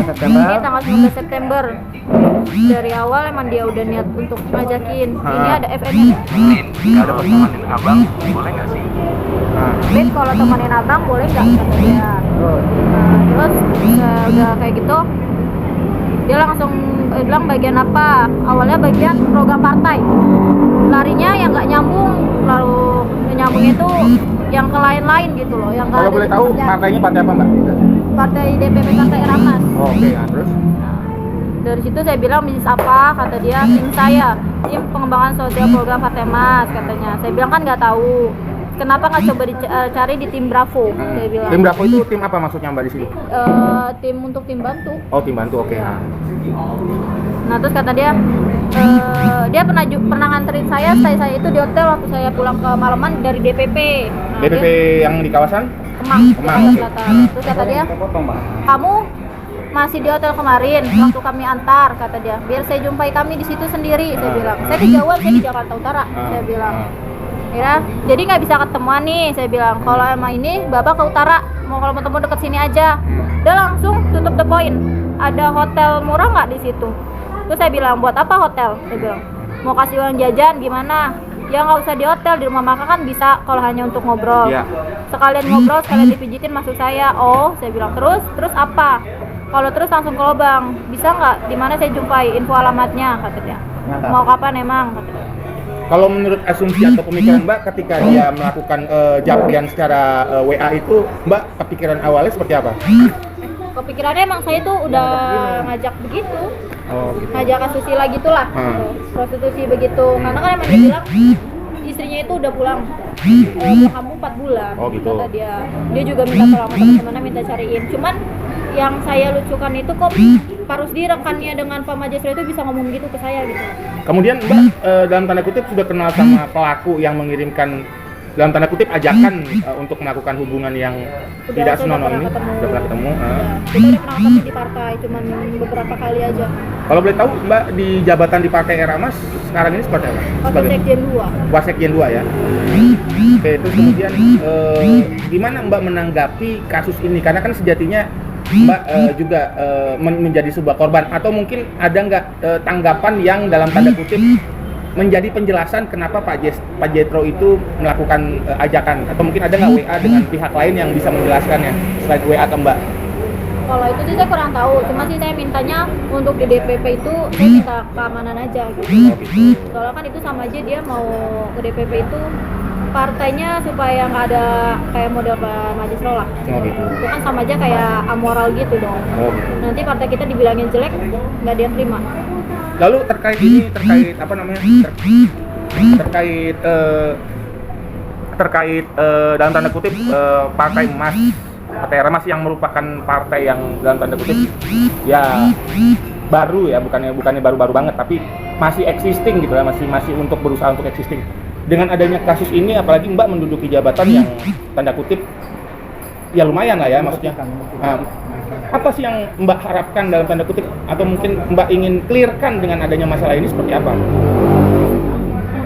September. Ini tanggal 19 September. Dari awal emang dia udah niat untuk ngajakin. Ini ada FN-nya. Nggak ada temenin abang, boleh nggak sih? Bet kalau temenin abang boleh nggak kata dia. Terus udah kayak gitu, dia langsung bilang bagian apa? Awalnya bagian program partai. Larinya yang nggak nyambung, lalu nyambung itu yang ke lain-lain gitu loh. Yang Kalau boleh tahu partainya partai apa, Mbak? Partai DPP Partai Ramas. Oke, nah, terus? Dari situ saya bilang bisnis apa, kata dia tim saya, tim pengembangan sosial program Fatemas katanya. Saya bilang kan nggak tahu, kenapa nggak coba dicari di tim Bravo? Saya bilang. Tim Bravo itu tim apa maksudnya, Mbak, di sini? Tim untuk tim bantu. Oh, tim bantu, oke. Nah terus kata dia, dia pernah nganterin saya itu di hotel waktu saya pulang ke Malaman dari DPP. Nah, DPP yang di kawasan? Kemang, Kemang, Jakarta oke. Selatan. Terus kata dia, kamu masih di hotel kemarin waktu kami antar, kata dia, biar saya jumpai kami di situ sendiri. Saya bilang, saya di Jawa, saya di Jakarta Utara. Saya bilang, ya, jadi nggak bisa ketemuan nih. Saya bilang, kalau emang ini bapak ke utara, kalau mau ketemu deket sini aja. Dia langsung tutup the point. Ada hotel murah nggak di situ? Terus saya bilang, buat apa hotel? Saya bilang, mau kasih uang jajan gimana? Ya nggak usah di hotel, di rumah makan kan bisa kalau hanya untuk ngobrol. Iya. Sekalian ngobrol, sekalian dipijitin maksud saya. Oh, saya bilang, terus apa? Kalau terus langsung ke lubang, bisa nggak? Di mana saya jumpai info alamatnya? Kata dia. Mau kapan emang? Kata dia. Kalau menurut asumsi atau pemikiran Mbak ketika dia melakukan japrian secara WA itu, Mbak kepikiran awalnya seperti apa? Kepikirannya emang saya tuh udah ngajak begitu, Oh, gitu. ngajak asusila gitulah, prostitusi begitu. Karena kan emang dia bilang istrinya itu udah pulang ke kampung 4 bulan. Oh, gitu. Kata dia juga minta tolong sama teman-temannya, minta cariin. Cuman yang saya lucukan itu kok Parusdi rekannya dengan Pak Majestro itu bisa ngomong gitu ke saya gitu. Kemudian Mbak dalam tanda kutip sudah kenal sama pelaku yang mengirimkan dalam tanda kutip ajakan untuk melakukan hubungan yang tidak saya senonoh ini. ketemu. Sudah pernah ketemu. Ya, kita udah pernah ketemu di partai, cuman beberapa kali aja. Kalau boleh tahu Mbak di jabatan di Partai Ramas sekarang ini seperti apa? Waktu Sekjen 2. Wasekjen 2 ya. Oke, terus kemudian gimana Mbak menanggapi kasus ini? Karena kan sejatinya Mbak juga menjadi sebuah korban, atau mungkin ada nggak tanggapan yang dalam tanda kutip menjadi penjelasan kenapa Pak Jetro itu melakukan ajakan, atau mungkin ada nggak WA dengan pihak lain yang bisa menjelaskannya selain WA ke Mbak? Kalau itu sih saya kurang tahu, cuma sih saya mintanya untuk di DPP itu saya minta keamanan aja gitu. Soalnya kan itu sama aja dia mau ke DPP itu partainya supaya nggak ada kayak model Pak Majestro lah. Oh, gitu. Itu kan sama aja kayak amoral gitu dong. Oh, gitu. Nanti partai kita dibilangin jelek, nggak dia terima. Lalu terkait apa namanya? Terkait dalam tanda kutip Partai Emas, Partai Ramas yang merupakan partai yang dalam tanda kutip ya baru ya, bukannya baru-baru banget, tapi masih existing gitu ya, masih untuk berusaha untuk existing. Dengan adanya kasus ini, apalagi Mbak menduduki jabatan yang tanda kutip ya lumayan lah ya, maksudnya. Apa sih yang Mbak harapkan dalam tanda kutip, atau mungkin Mbak ingin clearkan dengan adanya masalah ini seperti apa?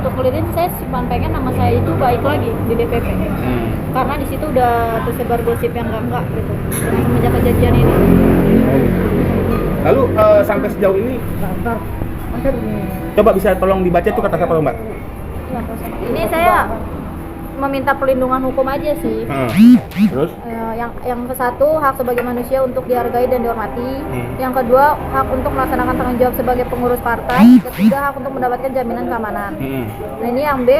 Untuk clearin saya cuma pengen nama saya itu baik lagi di DPP. Karena di situ udah tersebar gosip yang enggak gitu. Semenjak kejadian ini. Lalu sampai sejauh ini, coba bisa tolong dibaca tuh kata-kata Mbak. Ini saya meminta perlindungan hukum aja sih. Terus? Yang ke satu, hak sebagai manusia untuk dihargai dan dihormati. Yang kedua, hak untuk melaksanakan tanggung jawab sebagai pengurus partai. Ketiga, hak untuk mendapatkan jaminan keamanan. Nah ini yang B,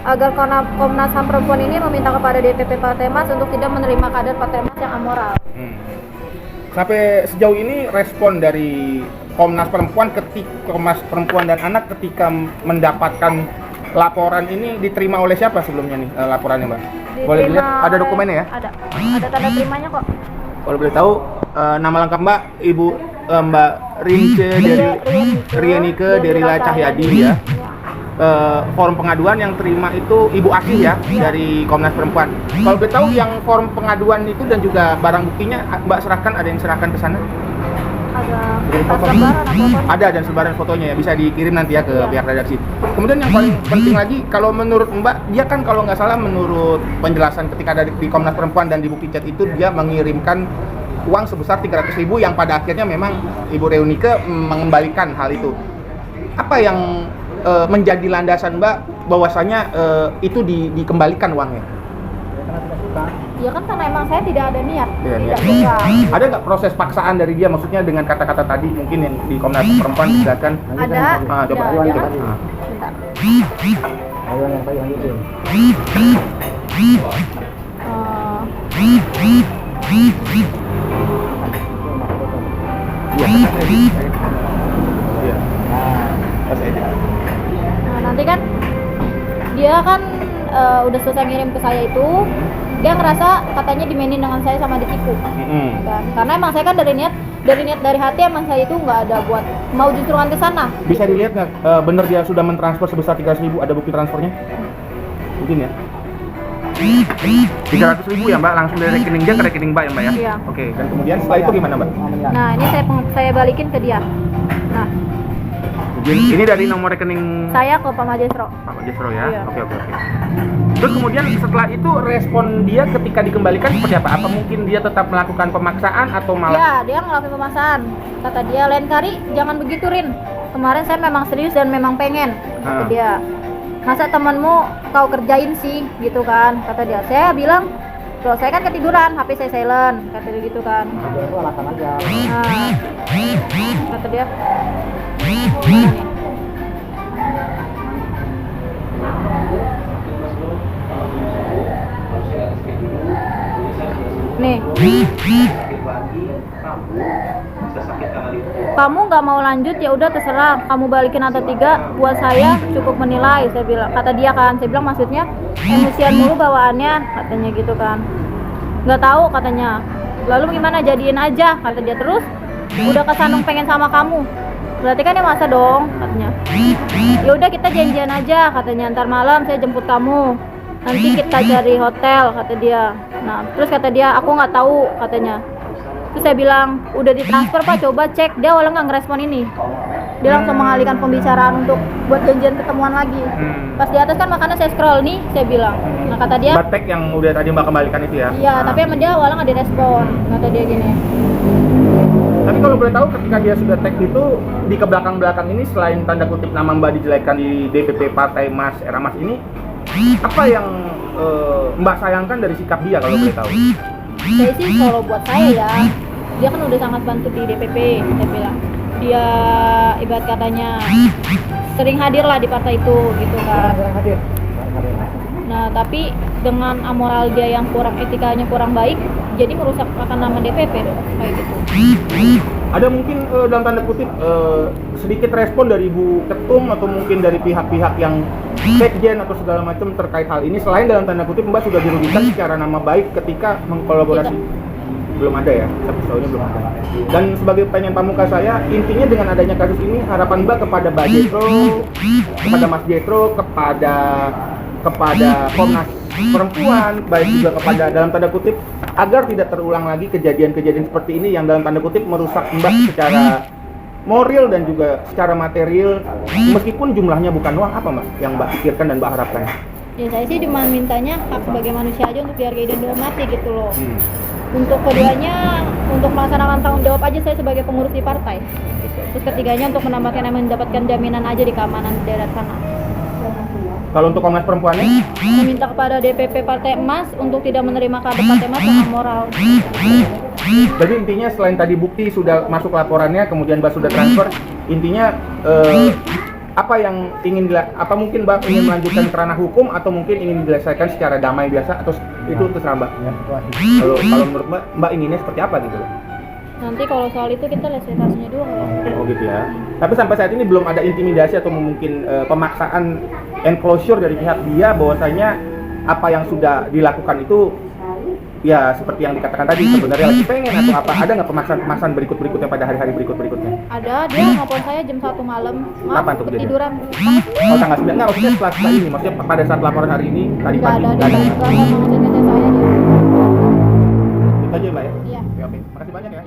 agar Komnas HAM Perempuan ini meminta kepada DPP Partai Mas untuk tidak menerima kader Partai Mas yang amoral. Sampai sejauh ini respon dari Komnas Perempuan dan Anak ketika mendapatkan laporan ini diterima oleh siapa sebelumnya nih laporannya Mbak? Boleh dilihat? Ada dokumennya ya? Ada tanda terimanya kok. Kalau boleh tahu nama lengkap Mbak, Ibu Mbak Rince dari Rienike Derila Cahyadi ya. Form pengaduan yang terima itu Ibu Asih ya dari Komnas Perempuan. Kalau boleh tahu yang form pengaduan itu dan juga barang buktinya Mbak serahkan, ada yang serahkan ke sana? Ada dan sebaran fotonya ya, bisa dikirim nanti ya ke pihak redaksi. Kemudian yang paling penting lagi, kalau menurut Mbak, dia kan kalau nggak salah menurut penjelasan ketika ada di Komnas Perempuan dan di bukti chat itu dia mengirimkan uang sebesar 300.000 yang pada akhirnya memang Ibu Reunike mengembalikan hal itu. Apa yang menjadi landasan Mbak bahwasanya itu dikembalikan uangnya? Ya kan karena emang saya tidak ada niat, Iya, tidak niat. suka. Ada nggak proses paksaan dari dia, maksudnya dengan kata-kata tadi mungkin yang di Komnas Perempuan dijelaskan? Ada. Coba. Ya, dia kan. Ah. Bentar. Iya. Pas aja. Nah, nanti kan dia kan udah selesai ngirim ke saya itu, dia ngerasa katanya dimainin dengan saya sama ditipu. Kan? Karena emang saya kan dari niat dari hati emang saya itu nggak ada buat mau juntrungan ke sana. Bisa dilihat nggak bener dia sudah mentransfer sebesar 300.000, ada bukti transfernya? Mungkin ya. 300.000 ya Mbak, langsung dari rekening dia ke rekening Mbak ya Mbak ya? Iya. Oke, dan kemudian setelah itu gimana Mbak? Nah, ini saya balikin ke dia. Nah, Ini dari nomor rekening saya ke Pak Majesro. Pak Majesro ya? Iya. Oke. Terus kemudian setelah itu respon dia ketika dikembalikan seperti apa? Apa mungkin dia tetap melakukan pemaksaan atau malah? Iya, dia ngelakuin pemaksaan. Kata dia, lain kali jangan begitu Rin. Kemarin saya memang serius dan memang pengen. Kata dia, masa temanmu kau kerjain sih, gitu kan? Kata dia. Saya bilang, loh saya kan ketiduran, HP saya silent. Kata dia gitu kan. Itu alasan aja. Nah, kata dia, nih, kamu nggak mau lanjut ya udah terserah, kamu balikin atau tiga, buat saya cukup menilai. Saya bilang, kata dia kan, saya bilang maksudnya emosian mulu bawaannya, katanya gitu kan. Nggak tahu katanya. Lalu gimana, jadiin aja, kata dia. Terus udah kesandung pengen sama kamu, berarti kan dia masa dong, katanya. Ya udah kita janjian aja, katanya, ntar malam saya jemput kamu, nanti kita cari hotel, kata dia. Nah terus kata dia, aku nggak tahu, katanya. Terus saya bilang, udah ditransfer Pak, coba cek. Dia awalnya nggak ngerespon ini, dia langsung mengalihkan pembicaraan untuk buat janjian ketemuan lagi. Pas di atas kan makanya saya scroll nih, saya bilang. Nah kata dia, Batek yang udah tadi Mbak kembalikan itu ya? iya, tapi sama dia awalnya nggak direspon. Kata dia gini, Tapi kalau boleh tahu ketika dia sudah tag itu di kebelakang-belakang ini, selain tanda kutip nama Mbak dijelekkan di DPP Partai Mas Era Mas ini, apa yang Mbak sayangkan dari sikap dia kalau boleh tahu? saya sih kalau buat saya ya, dia kan udah sangat bantu di DPP, saya bilang. Dia ibarat katanya sering hadir lah di partai itu, gitu kan. Kurang hadir. Nah tapi dengan amoral dia yang kurang, etikanya kurang baik, jadi merusak akan nama DPP dong, kayak gitu. Ada mungkin dalam tanda kutip sedikit respon dari Ibu Ketum atau mungkin dari pihak-pihak yang sekjen atau segala macam terkait hal ini, selain dalam tanda kutip Mbak sudah dirugikan secara nama baik ketika mengkolaborasi? Belum ada ya, tapi sejauh ini belum ada. Dan sebagai pertanyaan pamungkas saya, intinya dengan adanya kasus ini, harapan Mbak kepada Mbak Jetro, kepada Mas Jetro, kepada Komnas Perempuan, baik juga kepada dalam tanda kutip, agar tidak terulang lagi kejadian-kejadian seperti ini yang dalam tanda kutip merusak Mbak secara moral dan juga secara material, meskipun jumlahnya bukan uang. Apa Mbak yang Mbak pikirkan dan Mbak harapkan? Ya saya sih cuma mintanya hak sebagai manusia aja untuk dihargai dan dihormati gitu loh. Untuk keduanya, untuk melaksanakan tanggung jawab aja saya sebagai pengurus di partai gitu. Terus ketiganya untuk mendapatkan jaminan aja di keamanan di daerah sana. Kalau untuk Komnas Perempuan ini, Meminta kepada DPP Partai Emas untuk tidak menerima kader Partai Emas dengan moral. jadi intinya selain tadi bukti sudah masuk laporannya, kemudian Mbak sudah transfer, intinya apa yang ingin apa mungkin Mbak ingin melanjutkan ke ranah hukum atau mungkin ingin diselesaikan secara damai biasa, atau itu terserah Mbak. Kalau menurut Mbak inginnya seperti apa gitu? Nanti kalau soal itu kita lihat situasinya dulu. Oh gitu ya. Tapi sampai saat ini belum ada intimidasi atau mungkin pemaksaan enclosure dari pihak dia bahwasanya apa yang sudah dilakukan itu ya seperti yang dikatakan tadi sebenarnya lagi pengen atau apa. Ada nggak pemaksaan berikutnya pada hari-hari berikutnya? Ada, dia nelfon saya jam 1 malam. Maaf, Kapan tuh kejadian? ketiduran. Oh tanggal 9, nggak maksudnya setelah ini, maksudnya pada saat laporan hari ini, tadi Nggak pagi? ada, Nggak ada. nggak ngomong saya dia. Itu aja Mbak ya? Iya. Oke, makasih banyak ya.